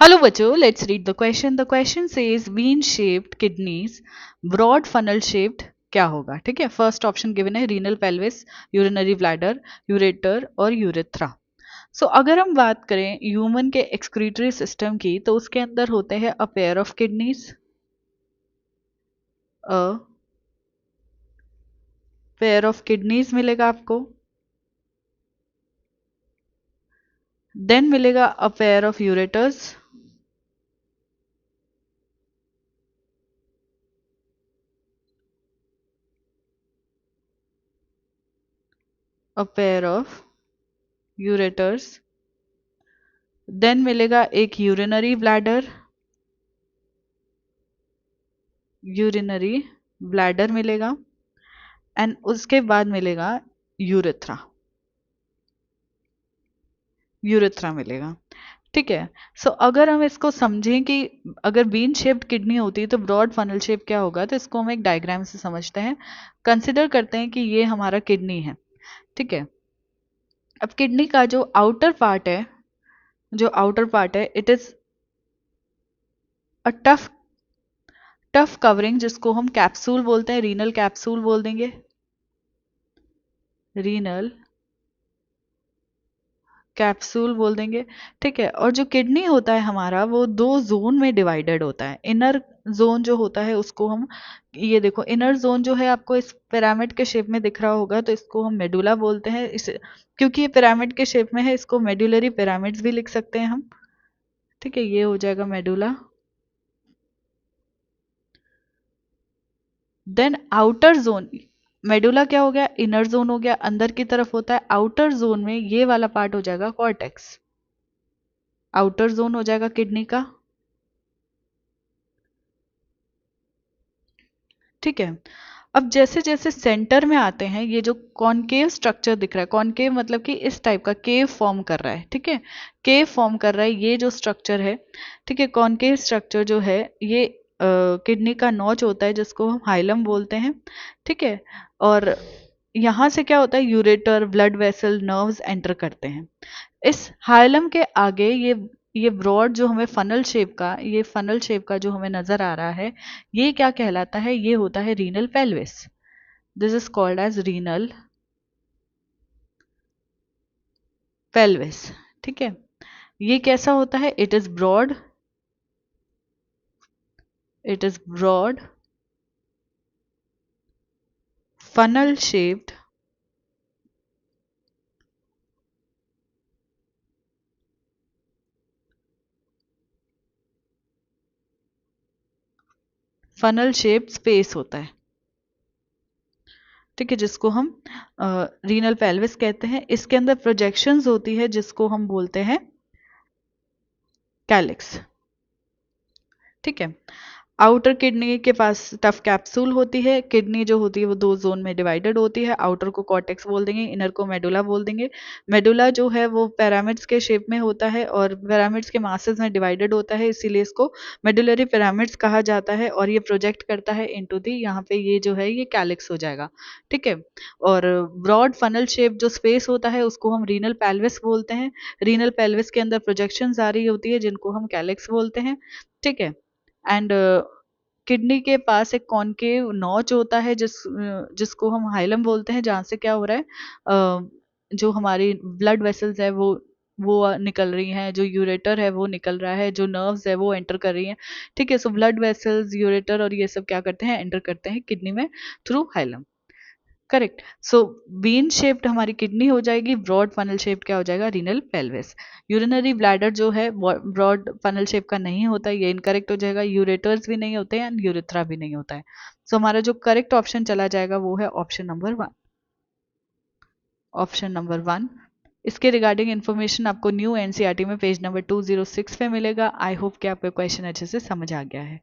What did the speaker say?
Hello बच्चों, let's read the question. The question says bean shaped kidneys, broad funnel shaped क्या होगा? ठीक है, फर्स्ट ऑप्शन गिवन है renal pelvis, urinary bladder, ureter और urethra. सो अगर हम बात करें ह्यूमन के एक्सक्रीटरी सिस्टम की तो उसके अंदर होते हैं a pair of kidneys, a pair of kidneys मिलेगा आपको. देन मिलेगा a pair of ureters, a pair of ureters. Then मिलेगा एक यूरिनरी ब्लैडर, यूरिनरी ब्लैडर मिलेगा. एंड उसके बाद मिलेगा यूरेथ्रा, यूरेथ्रा मिलेगा. ठीक है. सो अगर हम इसको समझें कि अगर बीन शेप्ड किडनी होती है तो ब्रॉड फनल शेप क्या होगा, तो इसको हम एक डायग्राम से समझते हैं. कंसिडर करते हैं कि ये हमारा किडनी है. ठीक है. अब किडनी का जो आउटर पार्ट है, it is a tough covering जिसको हम कैप्सूल बोलते हैं, रीनल कैप्सूल बोल देंगे, रीनल कैप्सूल बोल देंगे. ठीक है. और जो किडनी होता है हमारा वो दो जोन में डिवाइडेड होता है. इनर जोन जो होता है उसको हम, ये देखो इनर जोन जो है आपको इस पिरामिड के शेप में दिख रहा होगा तो इसको हम मेडुला बोलते हैं. इस क्योंकि ये पिरामिड के शेप में है इसको मेडुलरी पिरामिड्स भी लिख सकते हैं हम. ठीक है, ये हो जाएगा medulla. Then outer zone, medulla क्या हो गया, इनर जोन हो गया, अंदर की तरफ होता है. आउटर जोन में ये वाला पार्ट हो जाएगा कॉर्टेक्स, आउटर जोन हो जाएगा किडनी का. ठीक है. अब जैसे जैसे सेंटर में आते हैं ये जो कॉनकेव स्ट्रक्चर दिख रहा है, कॉनकेव मतलब कि इस टाइप का केव फॉर्म कर रहा है. ठीक है, केव फॉर्म कर रहा है ये जो स्ट्रक्चर है. ठीक है, कॉनकेव स्ट्रक्चर जो है ये किडनी का नोच होता है जिसको हम हाइलम बोलते हैं. ठीक है. और यहाँ से क्या होता है, ureter, blood vessel, nerves enter करते हैं. इस हाइलम के आगे ये ब्रॉड जो हमें फनल शेप का, ये फनल शेप का जो हमें नजर आ रहा है, ये क्या कहलाता है, ये होता है renal pelvis. This is called as renal pelvis. ठीक है. ये कैसा होता है, it is broad funnel shaped funnel shaped space होता है. ठीक है, जिसको हम रीनल पेल्विस कहते हैं. इसके अंदर प्रोजेक्शंस होती है जिसको हम बोलते हैं कैलिक्स. ठीक है. आउटर किडनी के पास टफ कैप्सूल होती है. किडनी जो होती है वो दो जोन में डिवाइडेड होती है. आउटर को कॉर्टेक्स बोल देंगे, इनर को मेडुला बोल देंगे. मेडुला जो है वो पिरामिड्स के शेप में होता है और पिरामिड्स के मासेस में डिवाइडेड होता है, इसीलिए इसको मेडुलरी पिरामिड्स कहा जाता है. और ये प्रोजेक्ट करता है इनटू दी, यहाँ पे ये जो है ये कैलिक्स हो जाएगा. ठीक है. और ब्रॉड फनल शेप जो स्पेस होता है उसको हम रीनल पेल्विस बोलते हैं. रीनल पेल्विस के अंदर प्रोजेक्शंस आ रही होती है जिनको हम कैलिक्स बोलते हैं. ठीक है. एंड किडनी के पास एक कॉनकेव नॉच होता है जिसको हम हाइलम बोलते हैं, जहाँ से क्या हो रहा है, जो हमारी ब्लड वेसल्स है वो निकल रही हैं, जो यूरेटर है वो निकल रहा है, जो नर्व्स है वो एंटर कर रही हैं. ठीक है. सो ब्लड वेसल्स, यूरेटर और ये सब क्या करते हैं, एंटर करते हैं किडनी में थ्रू हाइलम. करेक्ट. सो बीन शेप्ड हमारी किडनी हो जाएगी, ब्रॉड फनल शेप क्या हो जाएगा, रीनल पेल्विस. यूरिनरी ब्लैडर जो है ब्रॉड फनल शेप का नहीं होता है, ये इनकरेक्ट हो जाएगा. यूरेटर्स भी नहीं होते हैं एंड यूरिथ्रा भी नहीं होता है. सो हमारा जो करेक्ट ऑप्शन चला जाएगा वो है ऑप्शन नंबर 1. Option number 1. इसके रिगार्डिंग इन्फॉर्मेशन आपको न्यू एनसीईआरटी में पेज नंबर 206 पे मिलेगा. आई होप कि आपको क्वेश्चन अच्छे से समझ आ गया है.